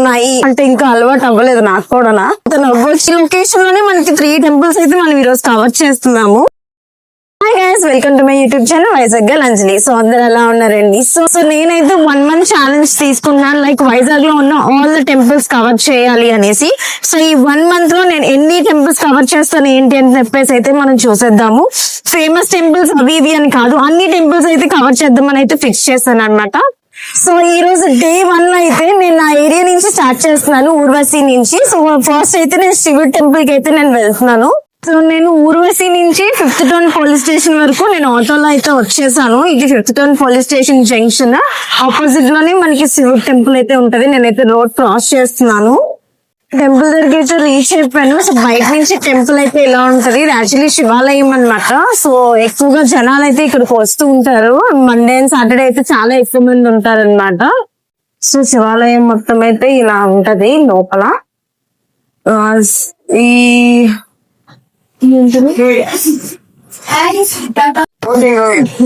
ఉన్నాయి అంటే ఇంకా అలవాటు అవ్వలేదు నాకు కూడా. నవ్వచ్చు లొకేషన్ లోనే మనకి 3 టెంపుల్స్ అయితే మనం ఈ రోజు కవర్ చేస్తున్నాము. Hi guys, welcome to my YouTube channel Vizag girl Anjali. So అందరు ఎలా ఉన్నారండి? సో నేనైతే 1 month ఛాలెంజ్ తీసుకున్నాను, లైక్ వైజాగ్ లో ఉన్న ఆల్ ద టెంపుల్స్ కవర్ చేయాలి అనేసి. సో ఈ 1 month లో నేను ఎన్ని టెంపుల్స్ కవర్ చేస్తాను ఏంటి అని చెప్పేసి అయితే మనం చూసేద్దాము. ఫేమస్ టెంపుల్స్ అవి ఇవి అని కాదు, అన్ని టెంపుల్స్ అయితే కవర్ చేద్దామని అయితే ఫిక్స్ చేస్తాను అనమాట. సో ఈ రోజు డే 1 అయితే నేను నా ఏరియా నుంచి స్టార్ట్ చేస్తున్నాను, ఊర్వశి నుంచి. సో ఫస్ట్ అయితే నేను శివుడి టెంపుల్ కి అయితే నేను వెళ్తున్నాను. సో నేను ఊర్వశి నుంచి 5th Town పోలీస్ స్టేషన్ వరకు నేను ఆటోలో అయితే వచ్చేసాను. ఇది 5th Town police station junction opposite లోనే మనకి శివుడి టెంపుల్ అయితే ఉంటది. నేనైతే రోడ్ క్రాస్ చేస్తున్నాను. టెంపుల్ దగ్గరికి అయితే రీచ్ అయిపోయాను. సో బయట నుంచి టెంపుల్ అయితే ఎలా ఉంటది, ఇది యాక్చువల్లీ శివాలయం అన్నమాట. సో ఎక్కువగా జనాలు అయితే ఇక్కడికి వస్తూ ఉంటారు. మండే అండ్ సాటర్డే అయితే చాలా ఎక్కువ మంది ఉంటారు అనమాట. సో శివాలయం మొత్తం అయితే ఇలా ఉంటది లోపల. ఈ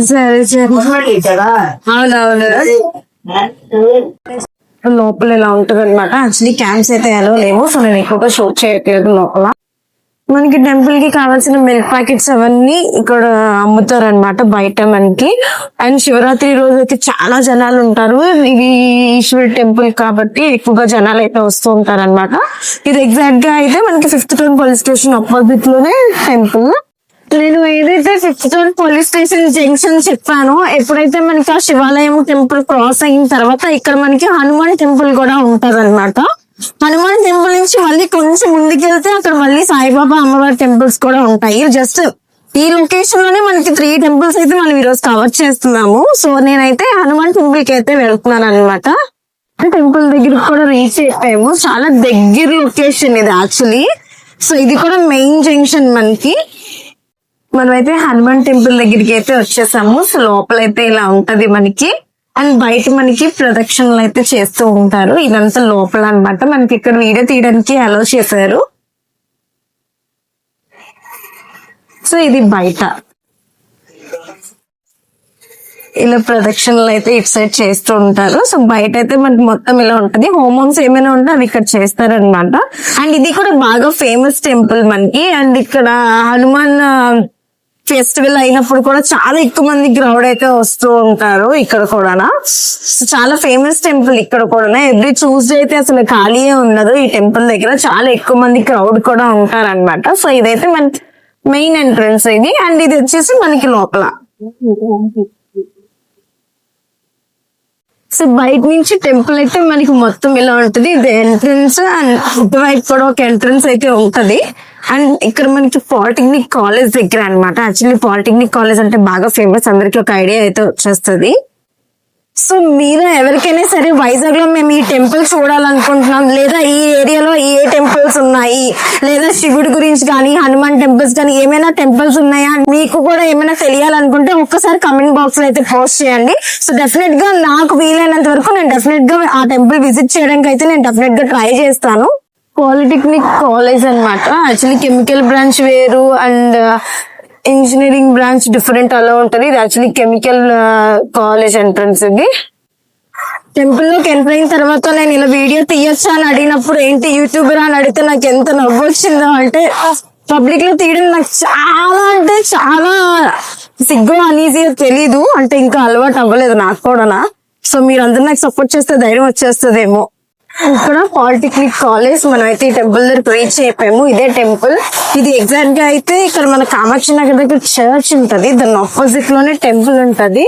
సరే సరే అవునవును, లోపల ఇలా ఉంటది అనమాట. యాక్చువల్లీ క్యాంప్స్ అయితే ఎలా లేవు, సో నేను ఎక్కువగా షూట్ చేయట్లేదు. లోపల మనకి టెంపుల్ కి కావాల్సిన మిల్క్ ప్యాకెట్స్ అవన్నీ ఇక్కడ అమ్ముతారు అనమాట బయట మనకి. అండ్ శివరాత్రి రోజు అయితే చాలా జనాలు ఉంటారు. ఇది ఈశ్వర్ టెంపుల్ కాబట్టి ఎక్కువగా జనాలు అయితే వస్తూ ఉంటారు అనమాట. ఇది ఎగ్జాక్ట్ గా అయితే మనకి 5th Town police station opposite లోనే టెంపుల్. నేను ఏదైతే 5th Town police station junction చెప్పానో, ఎప్పుడైతే మనకి ఆ శివాలయం టెంపుల్ క్రాస్ అయిన తర్వాత ఇక్కడ మనకి హనుమాన్ టెంపుల్ కూడా ఉంటది అనమాట. హనుమాన్ టెంపుల్ నుంచి మళ్ళీ కొంచెం ముందుకెళ్తే అక్కడ మళ్ళీ సాయిబాబా అమ్మవారి టెంపుల్స్ కూడా ఉంటాయి. జస్ట్ ఈ లొకేషన్ లోనే మనకి 3 టెంపుల్స్ అయితే మనం ఈరోజు కవర్ చేస్తున్నాము. సో నేనైతే హనుమాన్ టెంపుల్ కి అయితే వెళ్తున్నాను అనమాట. టెంపుల్ దగ్గరికి కూడా రీచ్ అయిపోయాము. చాలా దగ్గర లొకేషన్ ఇది యాక్చువల్లీ. సో ఇది కూడా మెయిన్ జంక్షన్ మనకి. మనమైతే హనుమాన్ టెంపుల్ దగ్గరికి అయితే వచ్చేసాము. సో లోపలైతే ఇలా ఉంటది మనకి. అండ్ బయట మనకి ప్రదక్షిణలు అయితే చేస్తూ ఉంటారు. ఇదంతా లోపల అన్నమాట. మనకి ఇక్కడ వీడియో తీయడానికి అలౌ చేశారు. సో ఇది బయట ఇలా ప్రదక్షిణలు అయితే ఇటు సైడ్ చేస్తూ ఉంటారు. సో బయట అయితే మనకి మొత్తం ఇలా ఉంటది. హోమమ్స్ ఏమైనా ఉంటే అవి ఇక్కడ చేస్తారనమాట. అండ్ ఇది కూడా బాగా ఫేమస్ టెంపుల్ మనకి. అండ్ ఇక్కడ హనుమాన్ ఫెస్టివల్ అయినప్పుడు కూడా చాలా ఎక్కువ మంది క్రౌడ్ అయితే వస్తూ ఉంటారు ఇక్కడ కూడా. చాలా ఫేమస్ టెంపుల్ ఇక్కడ కూడా. ఎవ్రీ ట్యూస్డే అయితే అసలు ఖాళీయే ఉండదు ఈ టెంపుల్ దగ్గర. చాలా ఎక్కువ మంది క్రౌడ్ కూడా ఉంటారు అనమాట. సో ఇదైతే మనకి మెయిన్ ఎంట్రన్స్ ఇది. అండ్ ఇది వచ్చేసి మనకి లోపల. సో బయట నుంచి టెంపుల్ అయితే మనకి మొత్తం ఇలా ఉంటది. ఇది ఎంట్రన్స్. అండ్ ఇటువైపు కూడా ఒక ఎంట్రన్స్ అయితే ఉంటది. అండ్ ఇక్కడ మనకి పాలిటెక్నిక్ కాలేజ్ దగ్గర అనమాట. యాక్చువల్లీ పాలిటెక్నిక్ కాలేజ్ అంటే బాగా ఫేమస్, అందరికి ఒక ఐడియా అయితే వచ్చేస్తుంది. సో మీరు ఎవరికైనా సరే వైజాగ్ లో మేము ఈ టెంపుల్ చూడాలనుకుంటున్నాం, లేదా ఈ ఏరియాలో ఏ టెంపుల్స్ ఉన్నాయి, లేదా శివుడి గురించి కానీ హనుమాన్ టెంపుల్స్ కానీ ఏమైనా టెంపుల్స్ ఉన్నాయా, మీకు కూడా ఏమైనా తెలియాలనుకుంటే ఒక్కసారి కమెంట్ బాక్స్ లో అయితే పోస్ట్ చేయండి. సో డెఫినెట్ గా నాకు వీలైనంత వరకు నేను డెఫినెట్ గా ఆ టెంపుల్ విజిట్ చేయడానికి అయితే నేను డెఫినెట్ గా ట్రై చేస్తాను. పాలిటెక్నిక్ కాలేజ్ అనమాట. యాక్చువల్లీ కెమికల్ బ్రాంచ్ వేరు అండ్ ఇంజనీరింగ్ బ్రాంచ్ డిఫరెంట్ అలా ఉంటది. ఇది యాక్చువల్లీ కెమికల్ కాలేజ్ ఎంట్రన్స్. ఇది టెంపుల్ లోకి ఎంటర్ అయిన తర్వాత నేను ఇలా వీడియో తీయొచ్చా అని అడిగినప్పుడు ఏంటి యూట్యూబర్ అని అడిగితే నాకు ఎంత నవ్వు వచ్చిందో అంటే, పబ్లిక్ లో తీయడం నాకు చాలా అంటే చాలా సిగ్గు అనీజీగా తెలీదు. అంటే ఇంకా అలవాటు అవ్వలేదు నాకు కూడా. సో మీరు అందరూ నాకు సపోర్ట్ చేస్తే ధైర్యం వచ్చేస్తుందేమో. ఇక్కడ పాలిటెక్నిక్ కాలేజ్. మనం అయితే ఈ టెంపుల్ దగ్గర రీచ్ అయిపోయాము. ఇదే టెంపుల్. ఇది ఎగ్జాక్ట్ గా అయితే ఇక్కడ మన కామాక్షి నగర్ దగ్గర చర్చ్ ఉంటది, దాని ఆపోజిట్ లోనే టెంపుల్ ఉంటది.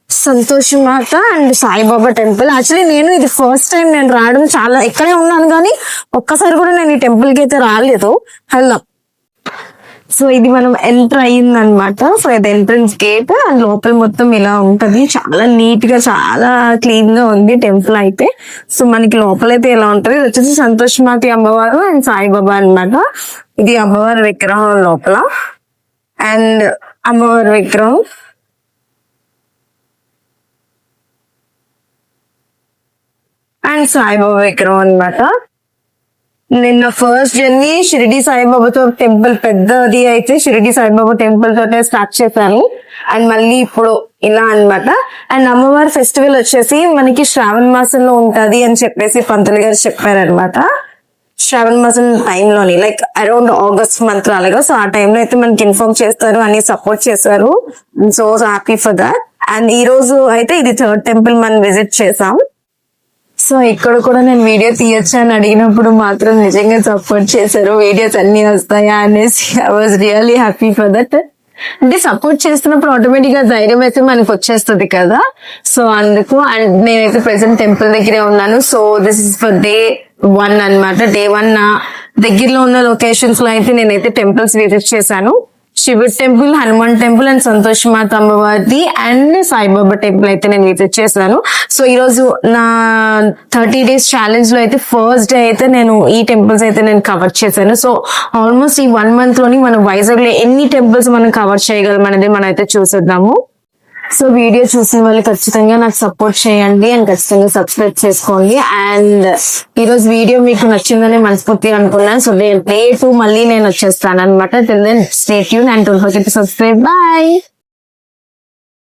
సంతోషి మాత అండ్ సాయిబాబా టెంపుల్. యాక్చువల్లీ నేను ఇది ఫస్ట్ టైం నేను రావడం. చాలా ఇక్కడే ఉన్నాను కానీ ఒక్కసారి కూడా నేను ఈ టెంపుల్ కి అయితే రాలేదు. హలో. సో ఇది మనం ఎంటర్ అయ్యింది అనమాట. సో ఇది ఎంట్రన్స్ గేట్. అండ్ లోపల మొత్తం ఇలా ఉంటది. చాలా నీట్ గా చాలా క్లీన్ గా ఉంది టెంపుల్ అయితే. సో మనకి లోపల అయితే ఇలా ఉంటది. ఇది వచ్చేసి సంతోషమాతి అమ్మవారు అండ్ సాయిబాబా అనమాట. ఇది అమ్మవారి విగ్రహం లోపల. అండ్ అమ్మవారి విగ్రహం అండ్ సాయిబాబా విగ్రహం అనమాట. నిన్న ఫస్ట్ జర్నీ షిరిడి సాయిబాబాతో టెంపుల్ పెద్దది అయితే షిరిడి సాయిబాబా టెంపుల్ తోనే స్టార్ట్ చేశాను. అండ్ మళ్ళీ ఇప్పుడు ఇలా అన్నమాట. అండ్ అమ్మవారి ఫెస్టివల్ వచ్చేసి మనకి శ్రావణ మాసంలో ఉంటది అని చెప్పేసి పంతులు గారు చెప్పారనమాట. శ్రావణ మాసం టైంలోని లైక్ అరౌండ్ ఆగస్ట్ మంత్ అలాగా. సో ఆ టైంలో అయితే మనకి ఇన్ఫార్మ్ చేస్తారు అని సపోర్ట్ చేశారు. So happy for that. And ఈ రోజు అయితే ఇది 3rd టెంపుల్ మనం విజిట్ చేసాం. సో ఇక్కడ కూడా నేను వీడియో తీయొచ్చా అని అడిగినప్పుడు మాత్రం నిజంగా సపోర్ట్ చేశారు. వీడియోస్ అన్ని వస్తాయా అనేసి I was really happy for that. అంటే సపోర్ట్ చేస్తున్నప్పుడు ఆటోమేటిక్ గా ధైర్యం అయితే మనకు వచ్చేస్తుంది కదా. సో అందుకు. అండ్ నేనైతే ప్రెసెంట్ టెంపుల్ దగ్గరే ఉన్నాను. So this is for day 1 అన్నమాట. డే 1 నా దగ్గరలో ఉన్న లొకేషన్స్ లో అయితే నేనైతే టెంపుల్స్ విజిట్ చేశాను. శివుడి temple, Hanuman temple and Santosh మాత అమ్మవారిది అండ్ సాయిబాబా టెంపుల్ అయితే నేను విజిట్ చేశాను. సో ఈ రోజు నా 30 days ఛాలెంజ్ లో అయితే ఫస్ట్ డే అయితే నేను ఈ టెంపుల్స్ అయితే నేను కవర్ చేశాను. సో ఆల్మోస్ట్ ఈ 1 month లోని మనం వైజాగ్ లో ఎన్ని టెంపుల్స్ మనం కవర్ చేయగలం అనేది మనం అయితే చూసేద్దాము. సో వీడియో చూసిన వాళ్ళు ఖచ్చితంగా నాకు సపోర్ట్ చేయండి అండ్ ఖచ్చితంగా సబ్స్క్రైబ్ చేసుకోండి. అండ్ ఈ రోజు వీడియో మీకు నచ్చిందని మనస్ఫూర్తిగా అనుకున్నాను. సో డే 2 మళ్ళీ నేను వచ్చేస్తాను అనమాట. Stay tune and don't forget to subscribe. Bye.